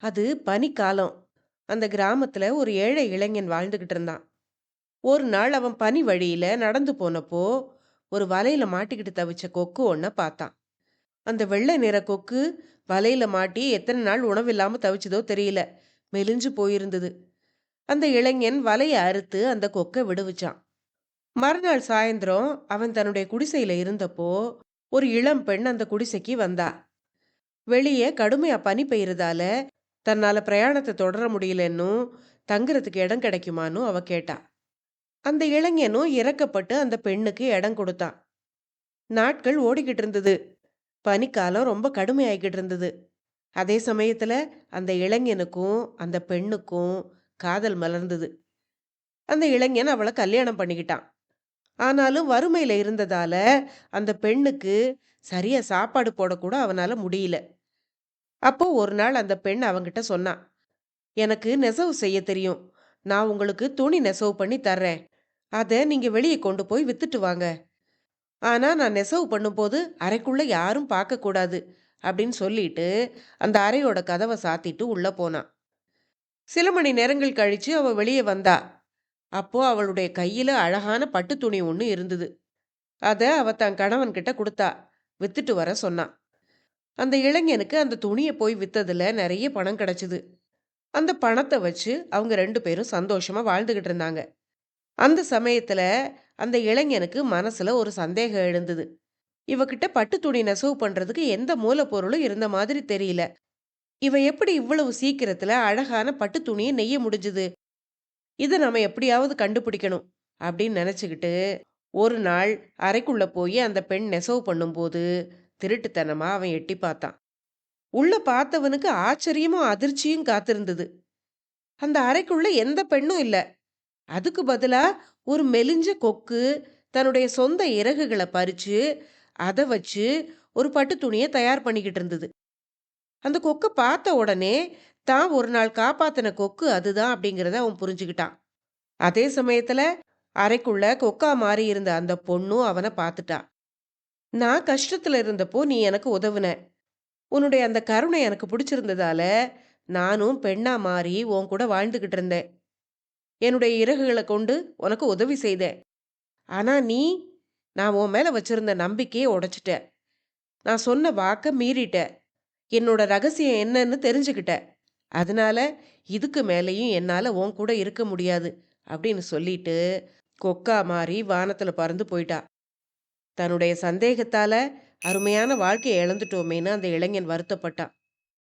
அது பனிக்காலம். அந்த கிராமத்துல ஒரு ஏழை இளைஞன் வாழ்ந்துகிட்டு இருந்தான். ஒரு நாள் அவன் பனி வழியில நடந்து போனப்போ, ஒரு வலையில மாட்டிக்கிட்டு தவிச்ச கொக்கு ஒன்ன பார்த்தான். அந்த வெள்ளை நிற கொக்கு வலையில மாட்டி எத்தனை நாள் உணவில்லாம தவிச்சதோ தெரியல. மெலிஞ்சு போயிருந்தது. அந்த இளைஞன் வலைய அறுத்து அந்த கொக்க விடுவிச்சான். மறுநாள் சாயந்தரம் அவன் தன்னுடைய குடிசையில இருந்தப்போ, ஒரு இளம் பெண் அந்த குடிசைக்கு வந்தா. வெளியே கடுமையா பனி பெய்யறதால தன்னால பிரயாணத்தை தொடர முடியலன்னும் தங்குறதுக்கு இடம் கிடைக்குமான்னு அவ கேட்டா. அந்த இளைஞனும் இறக்கப்பட்டு அந்த பெண்ணுக்கு இடம் கொடுத்தான். நாட்கள் ஓடிக்கிட்டு இருந்தது. பனிக்காலம் ரொம்ப கடுமையாகிக்கிட்டு இருந்தது. அதே சமயத்துல அந்த இளைஞனுக்கும் அந்த பெண்ணுக்கும் காதல் மலர்ந்தது. அந்த இளைஞன் அவளை கல்யாணம் பண்ணிக்கிட்டான். ஆனாலும் வறுமையில இருந்ததால அந்த பெண்ணுக்கு சரியா சாப்பாடு போடக்கூட அவனால முடியல. அப்போ ஒரு நாள் அந்த பெண் அவங்கிட்ட சொன்னா, எனக்கு நெசவு செய்ய தெரியும். நான் உங்களுக்கு துணி நெசவு பண்ணி தர்றேன். அதை நீங்க வெளியே கொண்டு போய் வித்துட்டு வாங்க. ஆனா நான் நெசவு பண்ணும்போது அறைக்குள்ள யாரும் பார்க்க கூடாது அப்படின்னு சொல்லிட்டு அந்த அறையோட கதவை சாத்திட்டு உள்ள போனான். சில மணி நேரங்கள் கழிச்சு அவ வெளியே வந்தா. அப்போ அவளுடைய கையில அழகான பட்டு துணி ஒண்ணு இருந்தது. அதை அவ தன் கணவன் கிட்ட கொடுத்தா. வித்துட்டு வர சொன்னான். அந்த இளைஞனுக்கு அந்த துணியை போய் வித்ததுல நிறைய பணம் கிடைச்சது. அந்த பணத்தை வச்சு அவங்க ரெண்டு பேரும் சந்தோஷமா வாழ்ந்துகிட்டு இருந்தாங்க. அந்த சமயத்துல அந்த இளைஞனுக்கு மனசுல ஒரு சந்தேகம் எழுந்தது. இவகிட்ட பட்டு துணி நெசவு பண்றதுக்கு எந்த மூலப்பொருளும் இருந்த மாதிரி தெரியல. இவ எப்படி இவ்வளவு சீக்கிரத்துல அழகான பட்டு துணியை நெய்ய முடிஞ்சது? இதை நம்ம எப்படியாவது கண்டுபிடிக்கணும் அப்படின்னு நினைச்சுக்கிட்டு ஒரு நாள் அறைக்குள்ள போய் அந்த பெண் நெசவு பண்ணும்போது திருட்டுத்தனமா அவன் எட்டி பார்த்தான். உள்ள பார்த்தவனுக்கு ஆச்சரியமும் அதிர்ச்சியும் காத்திருந்தது. அந்த அறைக்குள்ள எந்த பெண்ணும் இல்ல. அதுக்கு பதிலா ஒரு மெலிஞ்ச கொக்கு தன்னுடைய சொந்த இறகுகளை பறிச்சு அதை வச்சு ஒரு பட்டு துணியை தயார் பண்ணிக்கிட்டு இருந்தது. அந்த கொக்கை பார்த்த உடனே தான் ஒரு நாள் காப்பாத்தின கொக்கு அதுதான் அப்படிங்கிறத அவன் புரிஞ்சுக்கிட்டான். அதே சமயத்துல அறைக்குள்ள கொக்கா மாறி இருந்த அந்த பொண்ணும் அவனை பார்த்துட்டா. நான் கஷ்டத்துல இருந்தப்போ நீ எனக்கு உதவுன. உன்னுடைய அந்த கருணை எனக்கு பிடிச்சிருந்ததால நானும் பெண்ணா மாறி உன் கூட வாழ்ந்துகிட்டு இருந்தேன். என்னுடைய இறகுகளை கொண்டு உனக்கு உதவி செய்தேன். ஆனா நீ, நான் உன் மேல வச்சிருந்த நம்பிக்கையை உடைச்சிட்ட. நான் சொன்ன வாக்க மீறிட்ட. என்னோட ரகசியம் என்னன்னு தெரிஞ்சுக்கிட்ட. அதனால இதுக்கு மேலேயும் என்னால உன் கூட இருக்க முடியாது அப்படின்னு சொல்லிட்டு கொக்கா மாறி வானத்துல பறந்து போயிட்டா. தன்னுடைய சந்தேகத்தால அருமையான வாழ்க்கையை இழந்துட்டோமேன்னு அந்த இளைஞன் வருத்தப்பட்டான்.